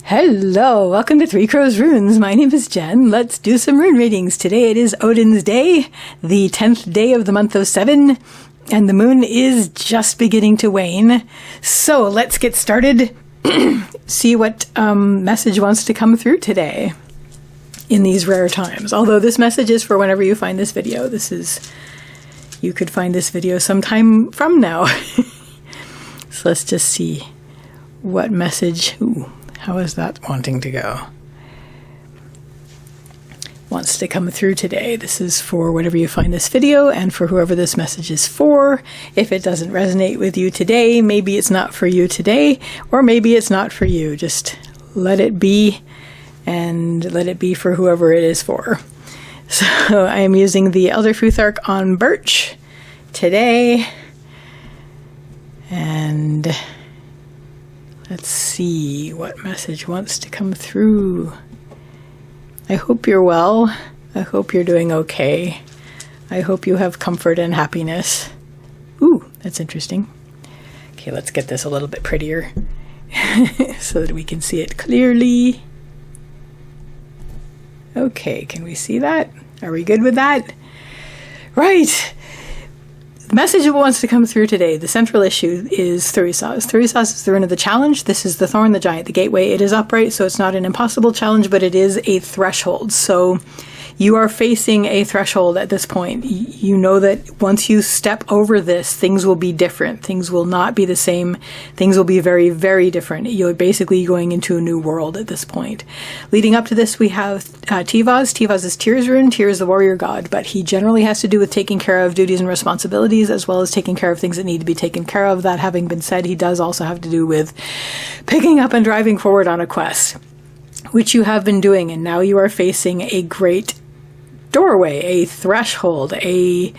Hello, welcome to Three Crows Runes. My name is Jen. Let's do some rune readings. Today it is Odin's Day, the 10th day of the month of 7, and the moon is just beginning to wane. So let's get started. See what message wants to come through today in these rare times. Although this message is for whenever you find this video. You could find this video sometime from now. So let's just see what message. How is that wanting to go? Wants to come through today. This is for whenever you find this video and for whoever this message is for. If it doesn't resonate with you today, maybe it's not for you today, or maybe it's not for you. Just let it be, and let it be for whoever it is for. So I am using the Elder Futhark on Birch today. And let's see what message wants to come through. I hope you're well. I hope you're doing okay. I hope you have comfort and happiness. Ooh, that's interesting. Okay, let's get this a little bit prettier so that we can see it clearly. Okay, can we see that? Are we good with that? Right. The message that wants to come through today, the central issue, is Thurisaz. Thurisaz is the rune of the challenge. This is the thorn, the giant, the gateway. It is upright, so it's not an impossible challenge, but it is a threshold. So you are facing a threshold at this point. You know that once you step over this, things will be different. Things will not be the same. Things will be very, very different. You're basically going into a new world at this point. Leading up to this, we have Tivaz. Tivaz is Tyr's rune. Tyr is the warrior god, but he generally has to do with taking care of duties and responsibilities, as well as taking care of things that need to be taken care of. That having been said, he does also have to do with picking up and driving forward on a quest, which you have been doing, and now you are facing a great doorway, a threshold, a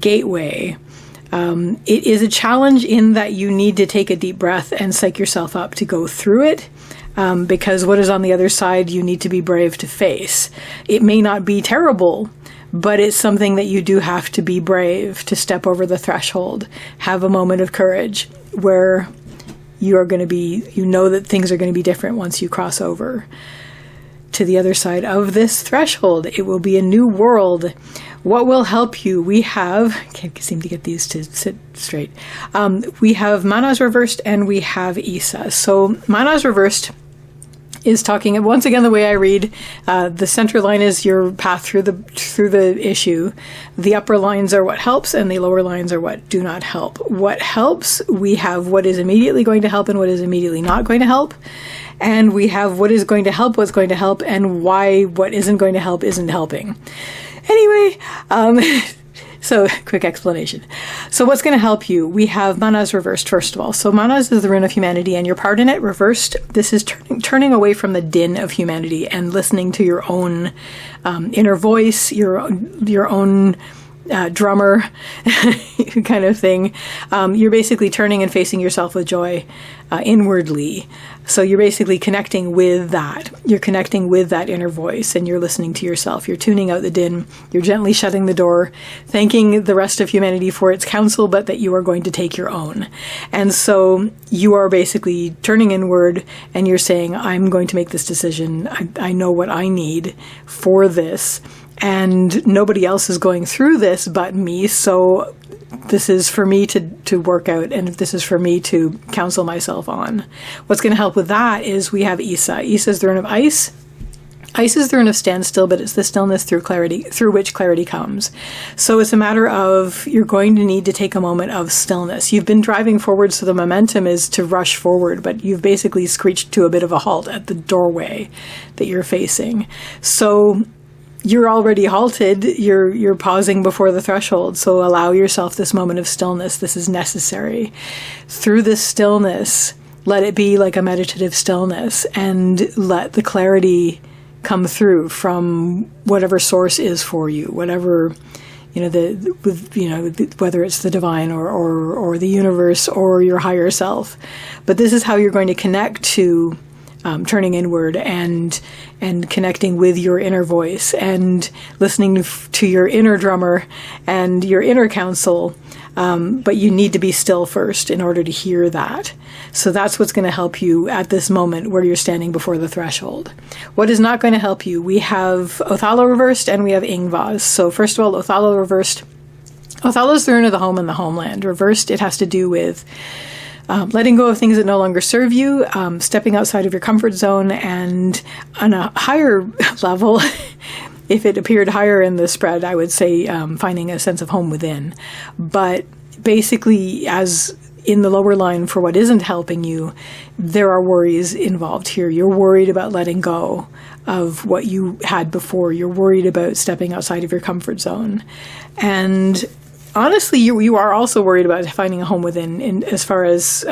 gateway. It is a challenge in that you need to take a deep breath and psych yourself up to go through it, because what is on the other side you need to be brave to face. It may not be terrible, but it's something that you do have to be brave to step over the threshold. Have a moment of courage where you are going to be, you know that things are going to be different once you cross over to the other side of this threshold. It will be a new world. What will help you? We have, can't seem to get these to sit straight. We have Mana's reversed and we have Isa. So Mana's reversed is talking, once again, the way I read, the center line is your path through the issue. The upper lines are what helps, and the lower lines are what do not help. What helps, we have what is immediately going to help and what is immediately not going to help. And we have what is going to help, what's going to help, and why what isn't going to help isn't helping. Anyway, so quick explanation. So what's going to help you? We have Mana's reversed, first of all. So Mana's is the rune of humanity, and your part in it reversed. This is turning away from the din of humanity and listening to your own inner voice, your own drummer kind of thing. You're basically turning and facing yourself with joy inwardly. So you're basically connecting with that. You're connecting with that inner voice, and you're listening to yourself. You're tuning out the din. You're gently shutting the door, thanking the rest of humanity for its counsel, but that you are going to take your own. And so you are basically turning inward, and you're saying, I'm going to make this decision. I know what I need for this. And nobody else is going through this but me, so this is for me to work out, and this is for me to counsel myself on. What's going to help with that is we have Isa. Isa is the rune of ice. Ice is the rune of standstill, but it's the stillness through which clarity comes. So it's a matter of, you're going to need to take a moment of stillness. You've been driving forward, so the momentum is to rush forward, but you've basically screeched to a bit of a halt at the doorway that you're facing. So you're already halted, you're pausing before the threshold, so allow yourself this moment of stillness. This is necessary. Through this stillness, let it be like a meditative stillness, and let the clarity come through from whatever source is for you, whatever, whether it's the divine or the universe or your higher self. But this is how you're going to connect to turning inward and connecting with your inner voice and listening to your inner drummer and your inner counsel. But you need to be still first in order to hear that. So that's what's going to help you at this moment where you're standing before the threshold. What is not going to help you? We have Othala reversed and we have Ingvaz. So first of all, Othala reversed. Othala is the rune of the home and the homeland. Reversed, it has to do with letting go of things that no longer serve you, stepping outside of your comfort zone, and on a higher level, if it appeared higher in the spread, I would say finding a sense of home within. But basically, as in the lower line for what isn't helping you, there are worries involved here. You're worried about letting go of what you had before. You're worried about stepping outside of your comfort zone. And honestly, you are also worried about finding a home within, in as far as,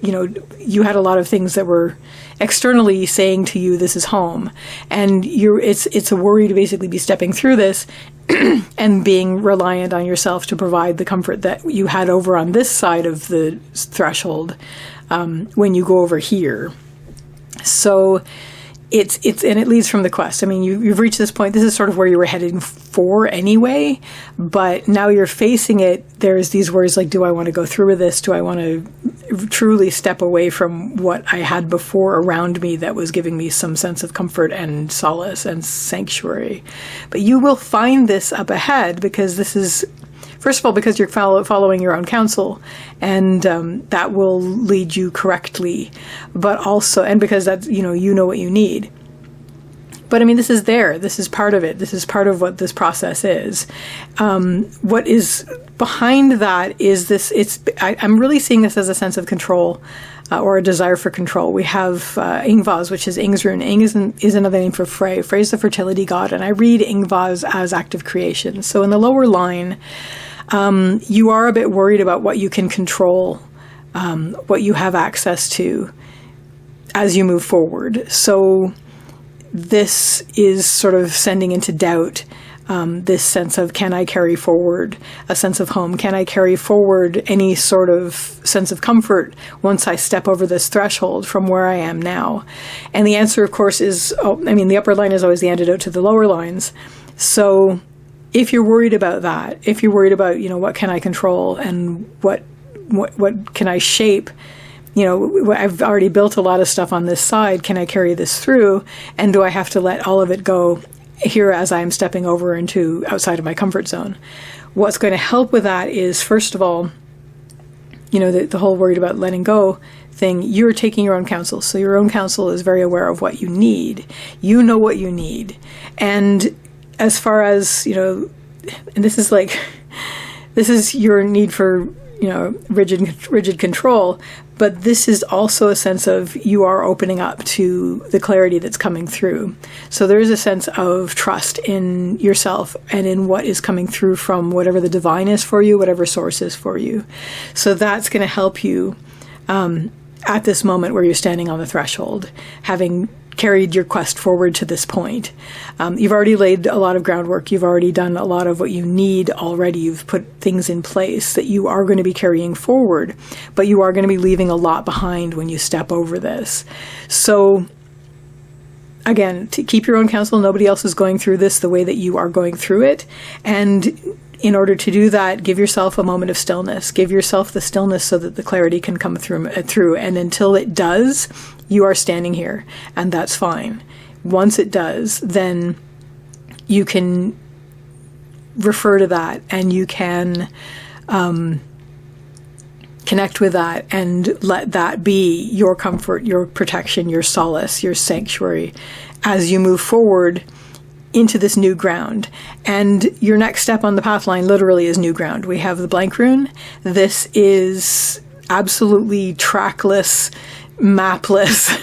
you had a lot of things that were externally saying to you, this is home. And it's a worry to basically be stepping through this and being reliant on yourself to provide the comfort that you had over on this side of the threshold when you go over here. So and it leads from the quest. I mean, you've reached this point. This is sort of where you were heading for anyway, but now you're facing it. There's these worries like, do I want to go through with this? Do I want to truly step away from what I had before around me that was giving me some sense of comfort and solace and sanctuary? But you will find this up ahead, because this is, first of all, because you're following your own counsel, and that will lead you correctly. But also, and because that's, you know what you need. But I mean, this is there. This is part of it. This is part of what this process is. What is behind that is this. I'm really seeing this as a sense of control, or a desire for control. We have Ingvaz, which is Ing's rune. Ing is another name for Frey. Frey is the fertility god, and I read Ingvaz as active creation. So in the lower line, you are a bit worried about what you can control, what you have access to as you move forward. So this is sort of sending into doubt this sense of, can I carry forward a sense of home? Can I carry forward any sort of sense of comfort once I step over this threshold from where I am now? And the answer, of course, is, the upper line is always the antidote to the lower lines. So if you're worried about that, if you're worried about, what can I control and what can I shape? I've already built a lot of stuff on this side. Can I carry this through? And do I have to let all of it go here as I'm stepping over into outside of my comfort zone? What's going to help with that is, first of all, the whole worried about letting go thing, you're taking your own counsel. So your own counsel is very aware of what you need. You know what you need. And as far as, and this is your need for, rigid control, but this is also a sense of you are opening up to the clarity that's coming through. So there is a sense of trust in yourself and in what is coming through from whatever the divine is for you, whatever source is for you. So that's going to help you at this moment where you're standing on the threshold, having carried your quest forward to this point. You've already laid a lot of groundwork. You've already done a lot of what you need already. You've put things in place that you are going to be carrying forward, but you are going to be leaving a lot behind when you step over this. So again, to keep your own counsel. Nobody else is going through this the way that you are going through it. And in order to do that, give yourself a moment of stillness. Give yourself the stillness so that the clarity can come through. And until it does, you are standing here, and that's fine. Once it does, then you can refer to that, and you can connect with that and let that be your comfort, your protection, your solace, your sanctuary as you move forward into this new ground. And your next step on the path line literally is new ground. We have the blank rune. This is absolutely trackless, mapless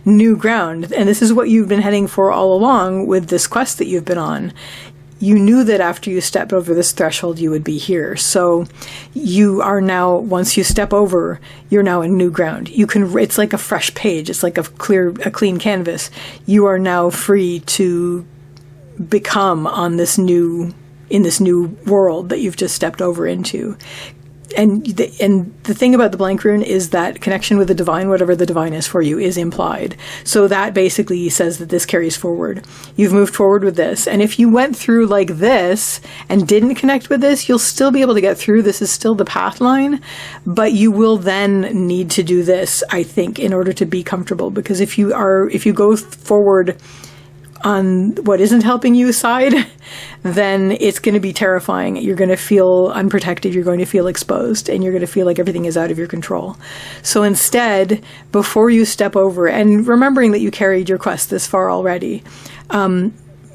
new ground. And this is what you've been heading for all along with this quest that you've been on. You knew that after you stepped over this threshold, you would be here. So you are now, once you step over, you're now in new ground. It's like a fresh page. It's like a clean canvas. You are now free to become in this new world that you've just stepped over into. and the thing about the blank rune is that connection with the divine, whatever the divine is for you, is implied. So that basically says that this carries forward. You've moved forward with this. And if you went through like this and didn't connect with this, you'll still be able to get through. This is still the path line, but you will then need to do this, I think, in order to be comfortable. Because if you go forward on what isn't helping you side, then it's going to be terrifying. You're going to feel unprotected. You're going to feel exposed, and you're going to feel like everything is out of your control. So instead, before you step over, and remembering that you carried your quest this far already,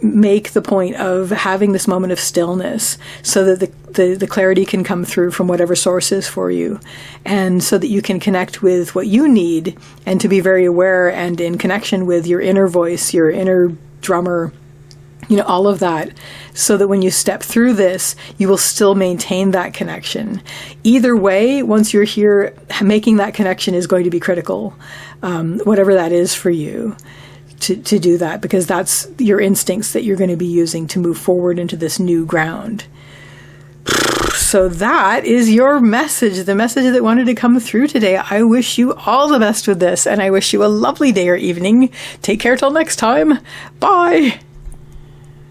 make the point of having this moment of stillness so that the clarity can come through from whatever source is for you, and so that you can connect with what you need, and to be very aware and in connection with your inner voice, your inner drummer, all of that, so that when you step through this, you will still maintain that connection. Either way, once you're here, making that connection is going to be critical, whatever that is for you, to do that, because that's your instincts that you're going to be using to move forward into this new ground. So that is your message, the message that wanted to come through today. I wish you all the best with this, and I wish you a lovely day or evening. Take care till next time. Bye.